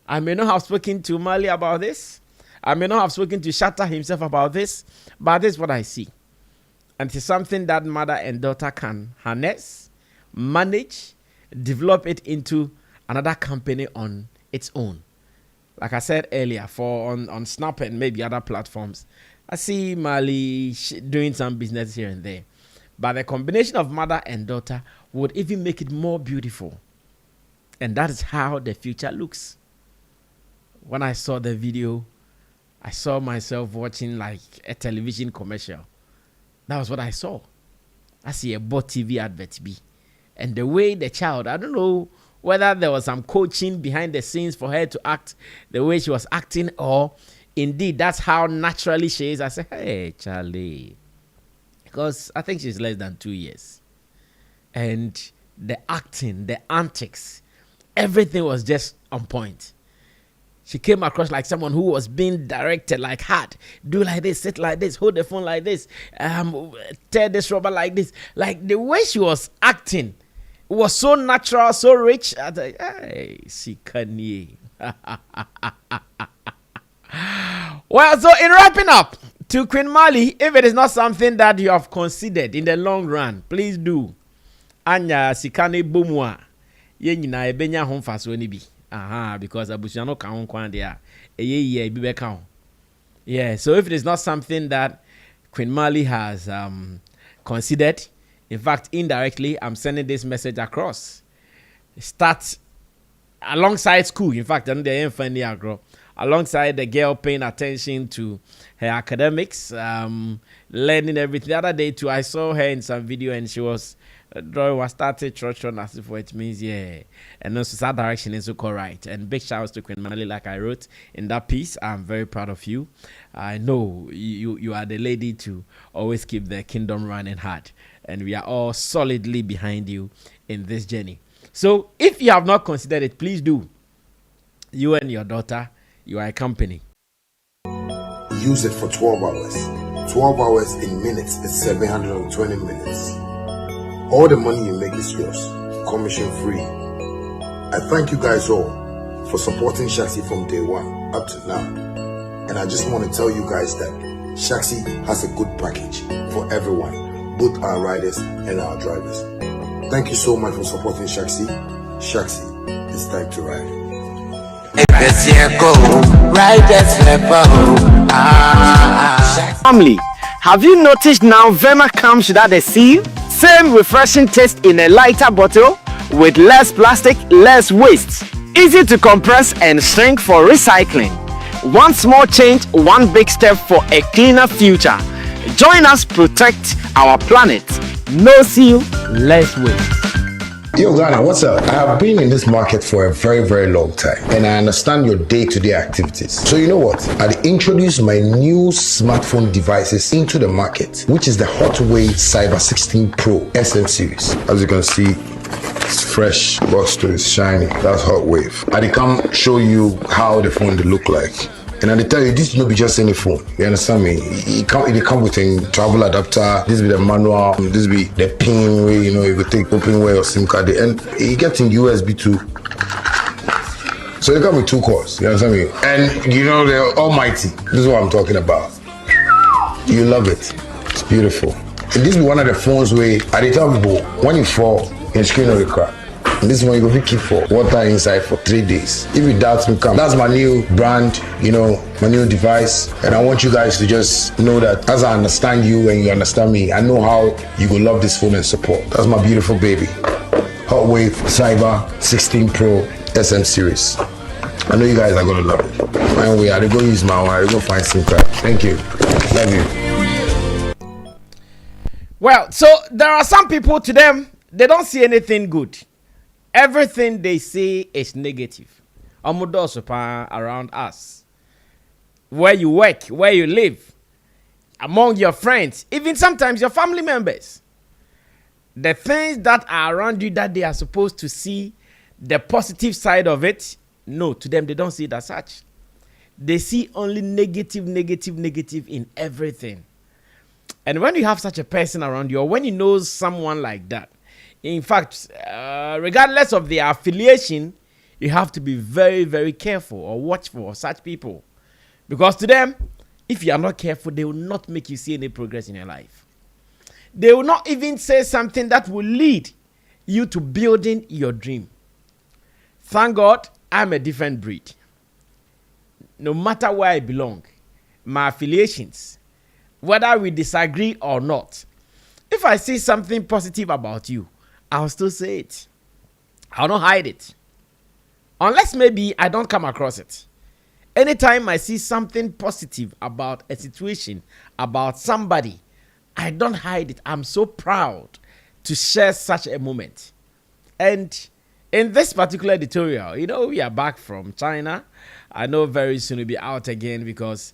I may not have spoken to Maali about this. I may not have spoken to Shatta himself about this, but this is what I see. And it's something that mother and daughter can harness, manage, develop it into another company on its own. Like I said earlier, on Snap and maybe other platforms, I see Maali doing some business here and there. But the combination of mother and daughter would even make it more beautiful. And that is how the future looks. When I saw the video, I saw myself watching like a television commercial. That was what I saw. I see a bot TV advert be. And the way the child, I don't know whether there was some coaching behind the scenes for her to act the way she was acting, or indeed that's how naturally she is. I said, hey, Charlie. Because I think she's less than 2 years. And the acting, the antics, everything was just on point. She came across like someone who was being directed, like hard. Do like this, sit like this, hold the phone like this, tear this rubber like this. Like the way she was acting, it was so natural, so rich. I thought, hey, she can. Well, so in wrapping up, to Queen Maali, if it is not something that you have considered in the long run, please do. Anya sikane bomwa. Ye nyina ebenya ho mfaso ni bi. Because abusiano ka ho kwan dia. Eye bi be ka ho. Yeah, so if it is not something that Queen Maali has considered, in fact, indirectly, I'm sending this message across. Start alongside school. In fact, I'm the funny agro. Alongside the girl paying attention to her academics, learning everything. The other day too, I saw her in some video and she was drawing was started church on as if it means yeah. And also that direction is so right. And big shouts to Queen Maali, like I wrote in that piece. I'm very proud of you. I know you are the lady to always keep the kingdom running hard. And we are all solidly behind you in this journey. So if you have not considered it, please do. You and your daughter, you are a company. Use it for 12 hours. 12 hours in minutes is 720 minutes. All the money you make is yours, commission free. I thank you guys all for supporting Shaxi from day one up to now. And I just want to tell you guys that Shaxi has a good package for everyone, both our riders and our drivers. Thank you so much for supporting Shaxi. Shaxi, it's time to ride. Family, have you noticed now Vema comes without a seal? Same refreshing taste in a lighter bottle with less plastic, less waste. Easy to compress and shrink for recycling. One small change, one big step for a cleaner future. Join us protect our planet. No seal, less waste. Yo, Ghana, what's up? I have been in this market for a very, very long time, and I understand your day-to-day activities. So you know what? I introduced my new smartphone devices into the market, which is the Hotwave Cyber 16 Pro SM series. As you can see, it's fresh, box to is shiny. That's Hotwave. I come show you how the phone look like. And I tell you, this will be just any phone. You understand me? It come with a travel adapter. This be the manual. This be the pin way. You know, you could take open way or SIM card. And it gets in USB too. So they come with 2 cords. You understand me? And you know they're almighty. This is what I'm talking about. You love it. It's beautiful. And this be one of the phones where I tell people when you fall, your screen will crack. And this one you go keep for water inside for 3 days. If you doubt me, come. That's my new brand, you know, my new device. And I want you guys to just know that as I understand you and you understand me, I know how you will love this phone and support. That's my beautiful baby. Hotwave Cyber 16 Pro SM series. I know you guys are gonna love it. Anyway, I go use my one. I go find SIM card. Thank you. Love you. Well, so there are some people, to them, they don't see anything good. Everything they say is negative. Around us. Where you work, where you live, among your friends, even sometimes your family members. The things that are around you that they are supposed to see the positive side of it, no, to them they don't see it as such. They see only negative in everything. And when you have such a person around you, or when you know someone like that, in fact, regardless of their affiliation, you have to be very, very careful or watchful of such people. Because to them, if you are not careful, they will not make you see any progress in your life. They will not even say something that will lead you to building your dream. Thank God, I'm a different breed. No matter where I belong, my affiliations, whether we disagree or not, if I see something positive about you, I'll still say it. I'll not hide it. Unless maybe I don't come across it. Anytime I see something positive about a situation, about somebody, I don't hide it. I'm so proud to share such a moment. And in this particular editorial, we are back from China. I know very soon we'll be out again because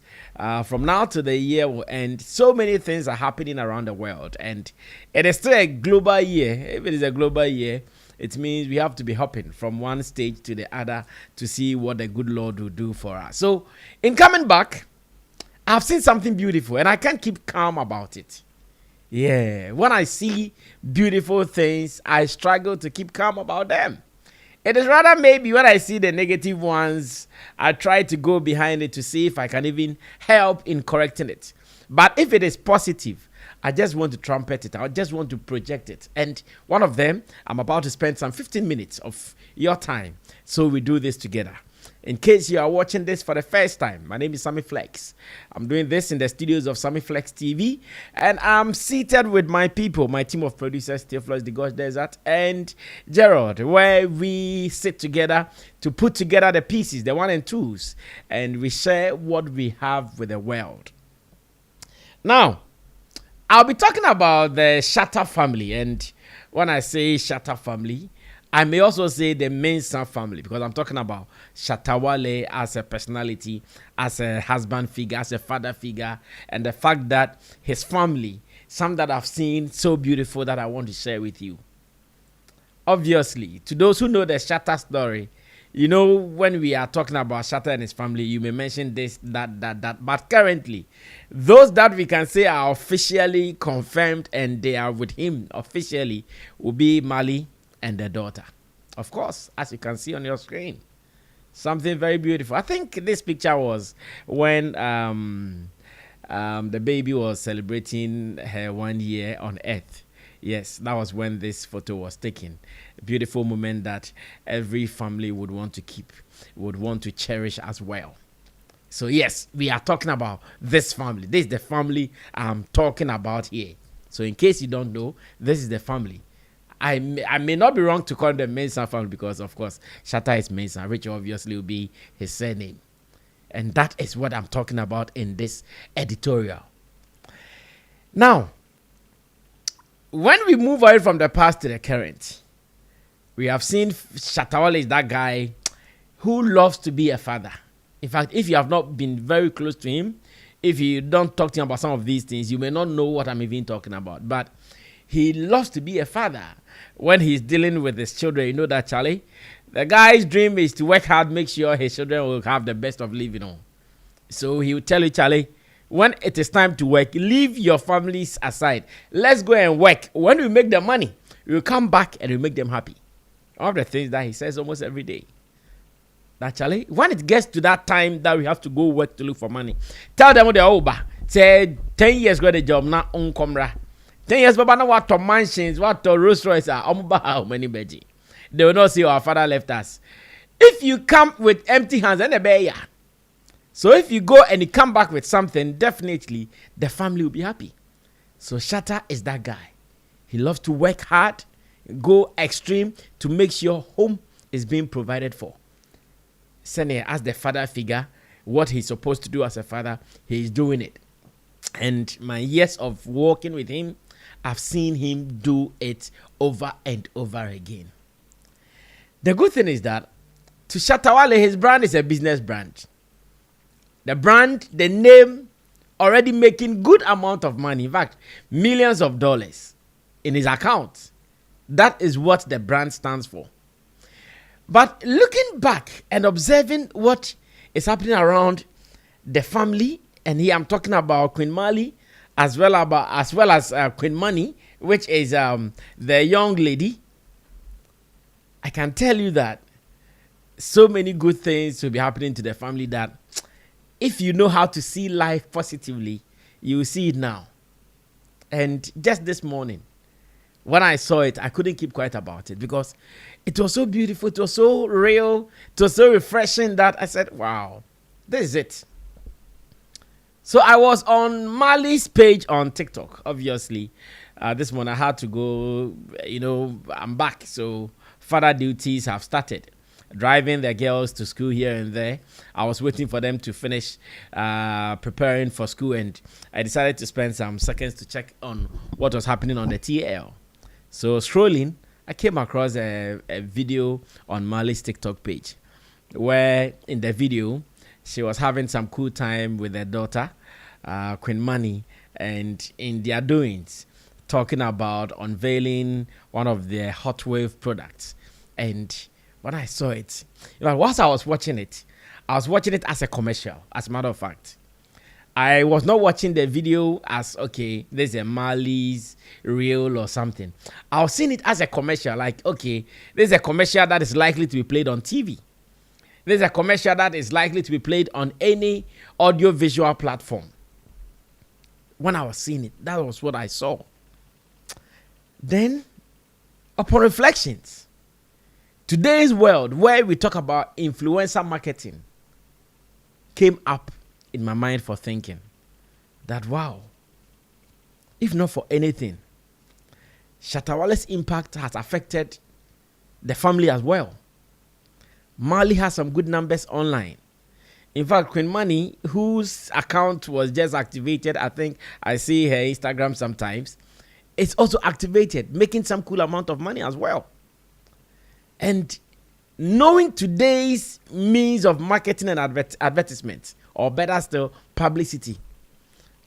from now to the year will end, so many things are happening around the world. And it is still a global year. If it is a global year, it means we have to be hopping from one stage to the other to see what the good Lord will do for us. So in coming back, I've seen something beautiful and I can't keep calm about it. Yeah, when I see beautiful things, I struggle to keep calm about them. It is rather maybe when I see the negative ones, I try to go behind it to see if I can even help in correcting it. But if it is positive, I just want to trumpet it. I just want to project it. And one of them, I'm about to spend some 15 minutes of your time. So we do this together. In case you are watching this for the first time, my name is Sammy Flex. I'm doing this in the studios of Sammy Flex TV. And I'm seated with my people, my team of producers, Theophilus the Gosh Desert and Gerald, where we sit together to put together the pieces, the one and twos, and we share what we have with the world. Now, I'll be talking about the Shatta family. And when I say Shatta family, I may also say the Mensah family, because I'm talking about Shatta Wale as a personality, as a husband figure, as a father figure, and the fact that his family, some that I've seen so beautiful that I want to share with you. Obviously, to those who know the Shatta story, when we are talking about Shatta and his family, you may mention this, that. But currently, those that we can say are officially confirmed and they are with him officially will be Maali and the daughter. Of course, as you can see on your screen. Something very beautiful. I think this picture was when the baby was celebrating her 1 year on Earth. Yes, that was when this photo was taken. A beautiful moment that every family would want to keep, would want to cherish as well. So yes, we are talking about this family. This is the family I'm talking about here. So in case you don't know, this is the family. I may not be wrong to call them Mensah family because, of course, Shatta is Mensah, which obviously will be his surname. And that is what I'm talking about in this editorial. Now, when we move away from the past to the current, we have seen Shatta Wale is that guy who loves to be a father. In fact, if you have not been very close to him, if you don't talk to him about some of these things, you may not know what I'm even talking about. But he loves to be a father. When he's dealing with his children, you know that, Charlie? The guy's dream is to work hard, make sure his children will have the best of living on. So he will tell you, Charlie, when it is time to work, leave your families aside. Let's go and work. When we make the money, we will come back and we make them happy. One of the things that he says almost every day. That, Charlie, when it gets to that time that we have to go work to look for money, tell them what they're over. Say, 10 years got a job, now on camera. 10 years, Baba, now what to mansions, what to Rolls Royce are, how many beji. They will not say our father left us. If you come with empty hands, then they bear ya. So if you go and you come back with something, definitely the family will be happy. So Shatta is that guy. He loves to work hard, go extreme to make sure home is being provided for. Sene, as the father figure, what he's supposed to do as a father, he's doing it. And my years of working with him, I've seen him do it over and over again. The good thing is that to Shatta Wale, his brand is a business brand. The brand, the name, already making good amount of money. In fact, millions of dollars in his account. That is what the brand stands for. But looking back and observing what is happening around the family, and here I'm talking about Queen Maali as well as Queen Money, which is the young lady. I can tell you that so many good things will be happening to the family that if you know how to see life positively, you will see it now. And just this morning, when I saw it, I couldn't keep quiet about it because it was so beautiful, it was so real, it was so refreshing that I said, wow, this is it. So I was on Maali's page on TikTok, obviously. This morning I had to go, I'm back. So father duties have started. Driving the girls to school here and there. I was waiting for them to finish preparing for school, and I decided to spend some seconds to check on what was happening on the TL. So scrolling, I came across a video on Maali's TikTok page where in the video, she was having some cool time with her daughter, Queen Money, and in their doings, talking about unveiling one of their Hotwave products. And when I saw it, whilst I was watching it as a commercial, as a matter of fact. I was not watching the video as, okay, there's a Maali's reel or something. I was seeing it as a commercial, like, okay, there's a commercial that is likely to be played on TV. There's a commercial that is likely to be played on any audio-visual platform. When I was seeing it, that was what I saw. Then, upon reflections, today's world, where we talk about influencer marketing, came up in my mind for thinking that, wow, if not for anything, Shatta Wale's impact has affected the family as well. Maali has some good numbers online. In fact, Queen Money, whose account was just activated, I think I see her Instagram sometimes, it's also activated, making some cool amount of money as well. And knowing today's means of marketing and advertisement, or better still, publicity,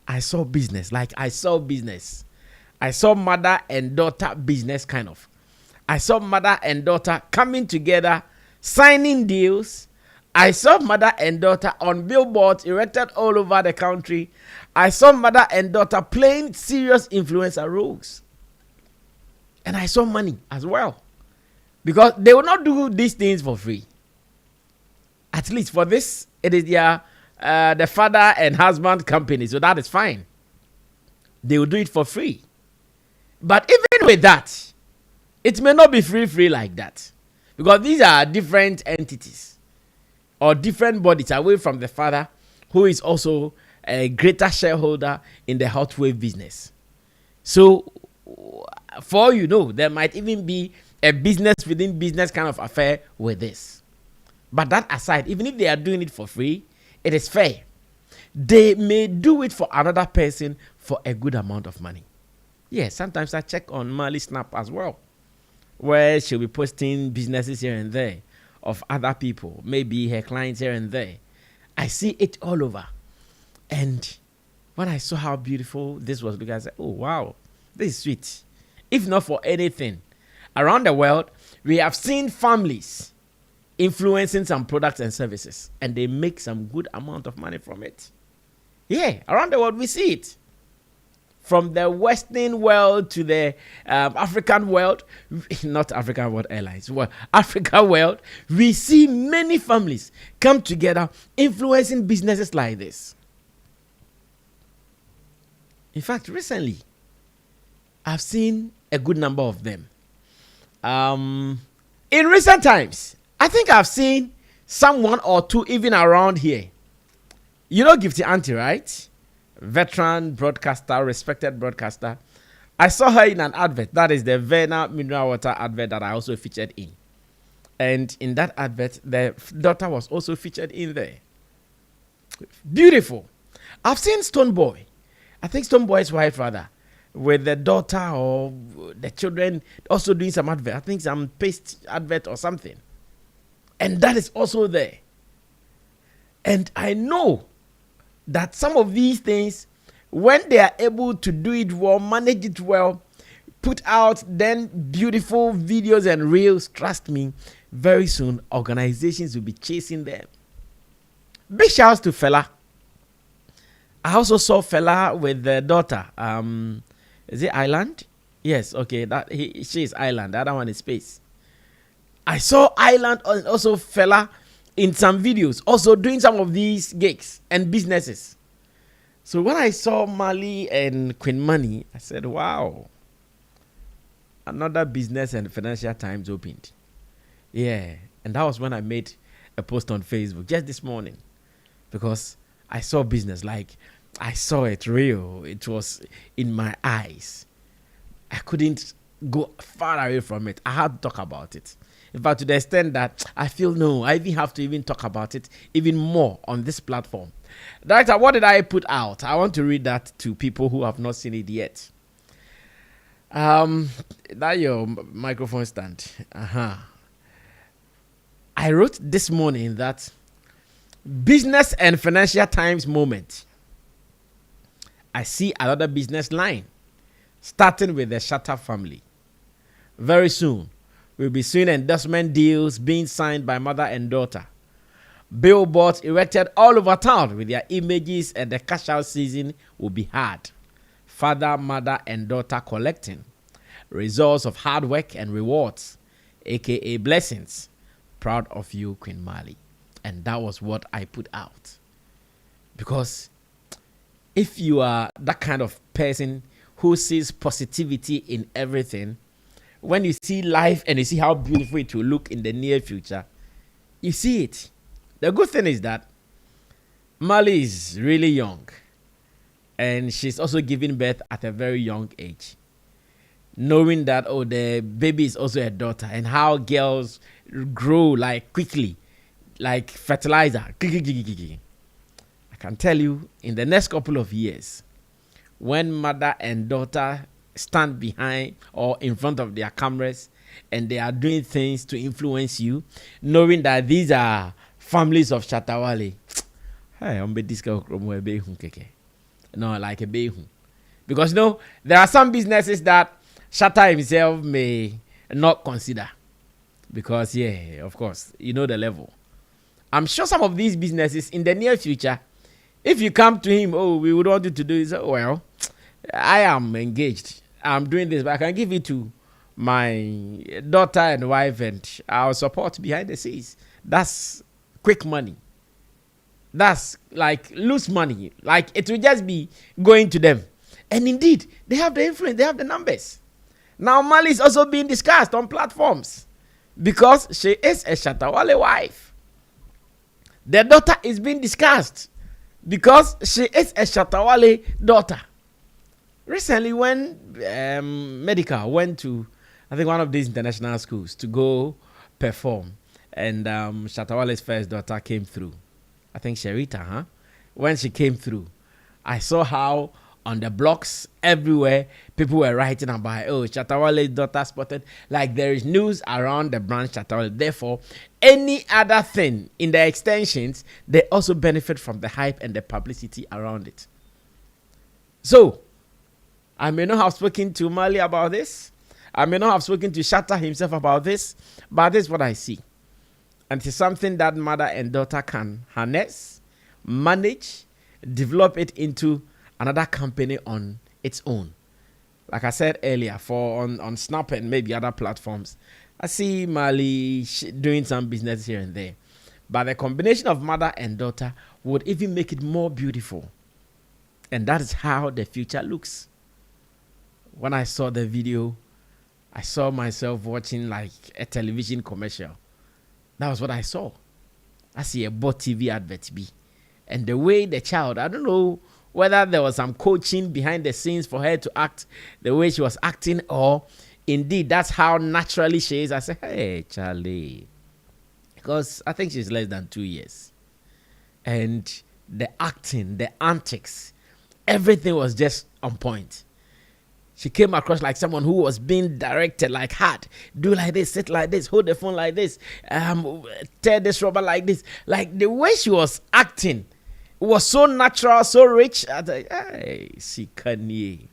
I saw business. I saw mother and daughter business kind of. I saw mother and daughter coming together, signing deals. I saw mother and daughter on billboards erected all over the country. I saw mother and daughter playing serious influencer roles. And I saw money as well. Because they will not do these things for free. At least for this, it is their the father and husband company, so that is fine. They will do it for free. But even with that, it may not be free like that. Because these are different entities or different bodies away from the father, who is also a greater shareholder in the Hotwave business. So, for all you know, there might even be a business within business kind of affair with this. But that aside, even if they are doing it for free, it is fair. They may do it for another person for a good amount of money. Yeah, sometimes I check on Maali Snap as well, where she'll be posting businesses here and there of other people, maybe her clients here and there. I see it all over. And when I saw how beautiful this was, because I said, oh, wow, this is sweet. If not for anything, around the world, we have seen families influencing some products and services, and they make some good amount of money from it. Yeah, around the world, we see it. From the Western world to the African world, not African World Airlines, well, Africa world, we see many families come together influencing businesses like this. In fact, recently, I've seen a good number of them. In recent times, I think I've seen someone or two even around here. You know Gifty Auntie, right? Veteran broadcaster, respected broadcaster. I saw her in an advert. That is the Vena mineral water advert that I also featured in. And in that advert, the daughter was also featured in there. Beautiful. I've seen Stoneboy. I think Stoneboy's wife rather, with the daughter or the children also doing some advert. I think some paste advert or something. And that is also there. And I know that some of these things, when they are able to do it well, manage it well, put out then beautiful videos and reels, trust me, very soon organizations will be chasing them. Big shouts to Fela. I also saw Fela with the daughter. Is it Island? Yes, okay. She is Island. The other one is Space. I saw Island and also Fella in some videos, also doing some of these gigs and businesses. So when I saw Maali and Queen Money, I said, wow, another business and Financial Times opened. Yeah, and that was when I made a post on Facebook just this morning, because I saw business, like I saw it real. It was in my eyes. I couldn't go far away from it. I had to talk about it. In fact, to the extent that I feel no, I even have to even talk about it even more on this platform. Director, what did I put out? I want to read that to people who have not seen it yet. That your microphone stand. I wrote this morning that business and Financial Times moment. I see another business line starting with the Shatta family. Very soon, we'll be seeing endorsement deals being signed by mother and daughter. Billboards erected all over town with their images, and the cash out season will be hard. Father, mother, and daughter collecting results of hard work and rewards, aka blessings. Proud of you, Queen Maali. And that was what I put out. Because if you are that kind of person who sees positivity in everything, when you see life and you see how beautiful it will look in the near future, you see it. The good thing is that Maali is really young, and she's also giving birth at a very young age. Knowing that, oh, the baby is also a daughter, and how girls grow like quickly, like fertilizer. I can tell you, in the next couple of years, when mother and daughter stand behind or in front of their cameras and they are doing things to influence you, knowing that these are families of Shatta Wale, hey, I'm this guy no, like a behu. Because no, there are some businesses that Shatta himself may not consider. Because, yeah, of course, you know the level. I'm sure some of these businesses in the near future, if you come to him, oh, we would want you to do this, oh, well, I am engaged. I'm doing this, but I can give it to my daughter and wife, and our support behind the scenes. That's quick money. That's like loose money. Like it will just be going to them. And indeed, they have the influence, they have the numbers. Now, Maali is also being discussed on platforms because she is a Shatta Wale wife. The daughter is being discussed because she is a Shatta Wale daughter. Recently, when Medical went to, I think, one of these international schools to go perform, and Shatta Wale's first daughter came through. I think Sherita, when she came through, I saw how on the blogs everywhere people were writing about, oh, Shatta Wale's daughter spotted. Like there is news around the brand Shatta Wale. Therefore, any other thing in the extensions, they also benefit from the hype and the publicity around it. So, I may not have spoken to Maali about this. I may not have spoken to Shatta himself about this, but this is what I see. And it's something that mother and daughter can harness, manage, develop it into another company on its own. Like I said earlier, on Snap and maybe other platforms, I see Maali doing some business here and there. But the combination of mother and daughter would even make it more beautiful. And that is how the future looks. When I saw the video, I saw myself watching like a television commercial. That was what I saw. I see a bot TV advert be. And the way the child, I don't know whether there was some coaching behind the scenes for her to act the way she was acting, or indeed that's how naturally she is. I said, hey, Charlie. Because I think she's less than 2 years. And the acting, the antics, everything was just on point. She came across like someone who was being directed, like hard. Do like this, sit like this, hold the phone like this, tear this rubber like this. Like the way she was acting was so natural, so rich. I was like, hey, she can.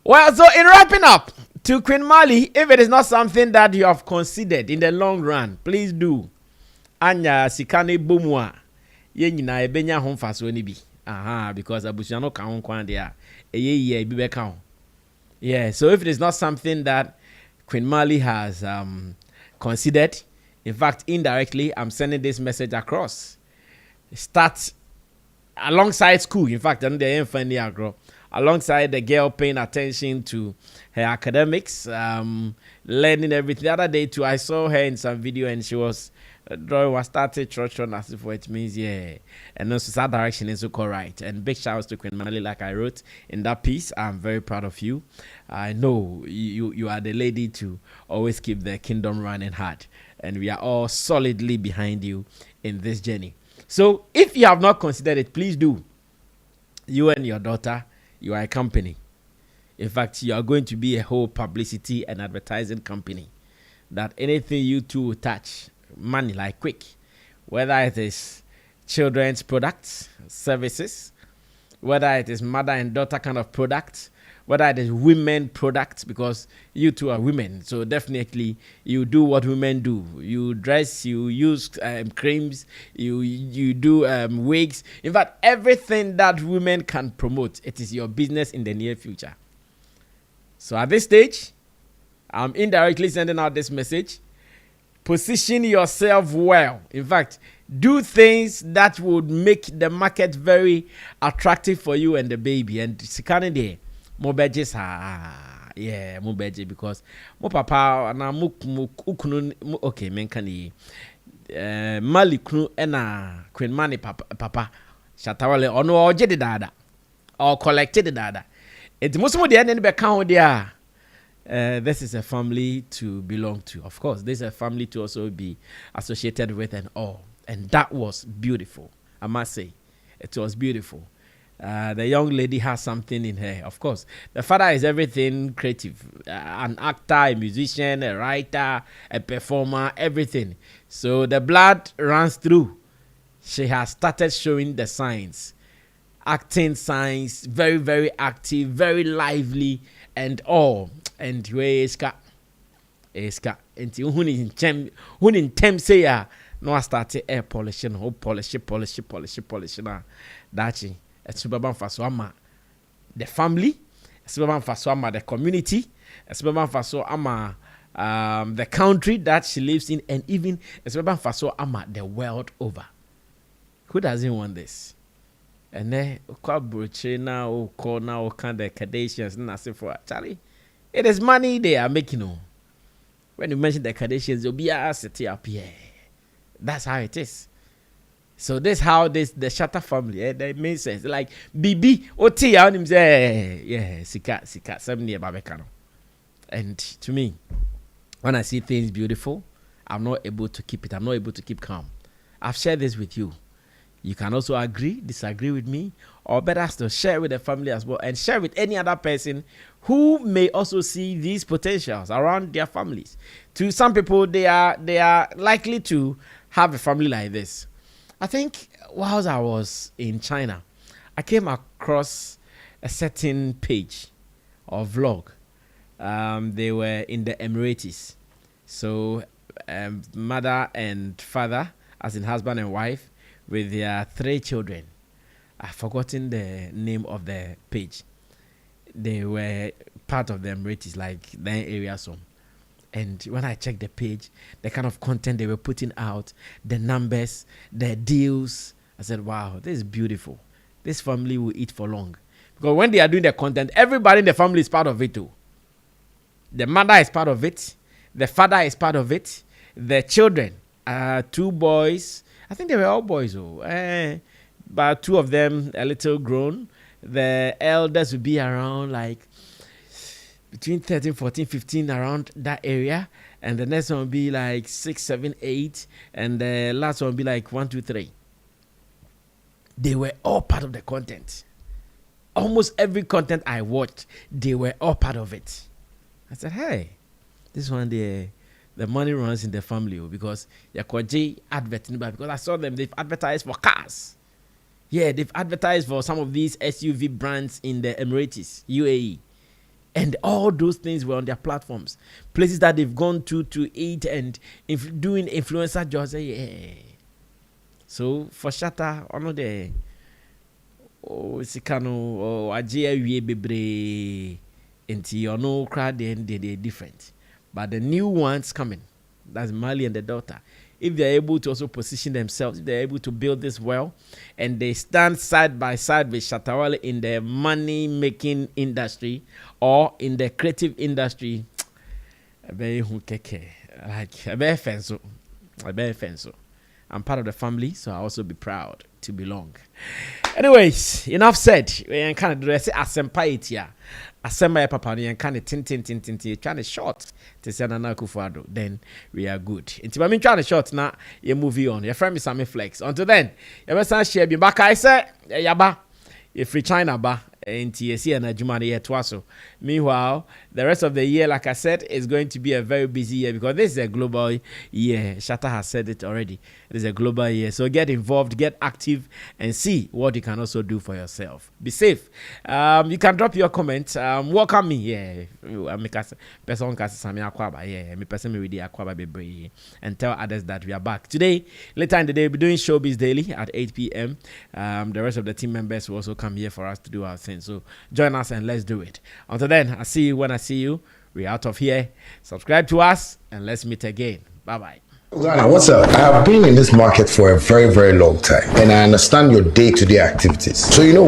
Well, so in wrapping up, to Queen Maali, if it is not something that you have considered in the long run, please do. Anya sikane bomwa. Ye nyina ebenya ho mfaso ni bi. Because abusiano kan kwan dia. Yeah, so if it is not something that Queen Maali has considered. In fact, indirectly, I'm sending this message across. Start alongside school. In fact, I'm the funny agro. Alongside the girl paying attention to her academics, learning everything. The other day too, I saw her in some video and she was drawing was started church on as if it means and also that direction is so correct. And big shouts to Queen Maali, like I wrote in that piece. I'm very proud of you. I know you are the lady to always keep the kingdom running hard, and we are all solidly behind you in this journey. So if you have not considered it, please do. You and your daughter, you are a company. In fact, you are going to be a whole publicity and advertising company. That anything you two will touch, money like quick, whether it is children's products, services, whether it is mother and daughter kind of products, whether it is women products, because you two are women, so definitely you do what women do. You dress, you use creams, you do wigs. In fact, everything that women can promote, it is your business in the near future. So at this stage, I'm indirectly sending out this message. Position yourself well. In fact, do things that would make the market very attractive for you and the baby. And scanning there, more badges, more badges, because more papa na mukunu okay menkani Maali kunu ena Queen Maali papa Shatta Wale ono oje de dada or collected the dada. It's most of the end be count there. This is a family to belong to. Of course, this is a family to also be associated with and all. And that was beautiful. I must say, it was beautiful. The young lady has something in her. Of course, the father is everything creative. An actor, a musician, a writer, a performer, everything. So the blood runs through. She has started showing the signs. Acting signs, very, very active, very lively, and all. And where is Ska? And who in tem say no I started air polishing, polish. Dachi. It's Subaban Faso Ama the family, Subaban Faso Ama the community, Subaban Faso Ama the country that she lives in, and even Subaban Faso Ama the world over. Who doesn't want this? And then now kind of Kardashians and for Charlie. It is money they are making. When you mention the Kardashians, you'll be a city up here. That's how it is. So this how the Shatta family, that makes sense. Like BB, OT, I him say, yeah, Sika, 70 Babekano. And to me, when I see things beautiful, I'm not able to keep it. I'm not able to keep calm. I've shared this with you. You can also agree, disagree with me, or better still, share with the family as well, and share with any other person who may also see these potentials around their families. To some people, they are likely to have a family like this. I think whilst I was in China, I came across a certain page or vlog. They were in the Emirates. So mother and father, as in husband and wife, with their 3 children. I've forgotten the name of the page. They were part of the Emirates, like the area some. And when I checked the page, the kind of content they were putting out, the numbers, the deals, I said, wow, this is beautiful. This family will eat for long. Because when they are doing the content, everybody in the family is part of it too. The mother is part of it. The father is part of it. The children, 2 boys. I think they were all boys, but 2 of them a little grown. The elders would be around like between 13, 14, 15, around that area. And the next one will be like 6, 7, 8. And the last one will be like 1, 2, 3. They were all part of the content. Almost every content I watched, they were all part of it. I said, hey, this one there. The money runs in the family because Yakoji advertising, because I saw them, they've advertised for cars. Yeah, they've advertised for some of these SUV brands in the Emirates, UAE. And all those things were on their platforms. Places that they've gone to eat and doing influencer jobs. Yeah. So for Shatta, ono de sikano ajia wie bebre enti ono crowd they different. But the new ones coming, that's Maali and the daughter. If they're able to also position themselves, if they're able to build this well, and they stand side by side with Shatta Wale in the money-making industry or in the creative industry, like a very fancy. I'm part of the family, so I'll also be proud to belong. Anyways, enough said. We kind of do say asempa here. Asempa papa and kind of tin trying to short to say Nana Akufo-Addo. Then we are good. Until I'm trying to short now, you movie on. Your friend is Sammy Flex. Until then, you ever share me back. I say yaba. You free China ba. NTSC and Jumani year twaso. Meanwhile, the rest of the year, like I said, is going to be a very busy year because this is a global year. Shatta has said it already. It is a global year. So get involved, get active, and see what you can also do for yourself. Be safe. You can drop your comments. Welcome me. Yeah. Person Sammy Akwaba. Yeah. Me person me with the Akwaba baby. And tell others that we are back. Today, later in the day, we'll be doing Showbiz Daily at 8 p.m. The rest of the team members will also come here for us to do our thing. So join us and let's do it. Until then, I see you when I see you. We're out of here. Subscribe to us and let's meet again. Bye-bye. What's up? I have been in this market for a very, very long time, and I understand your day-to-day activities. So you know what?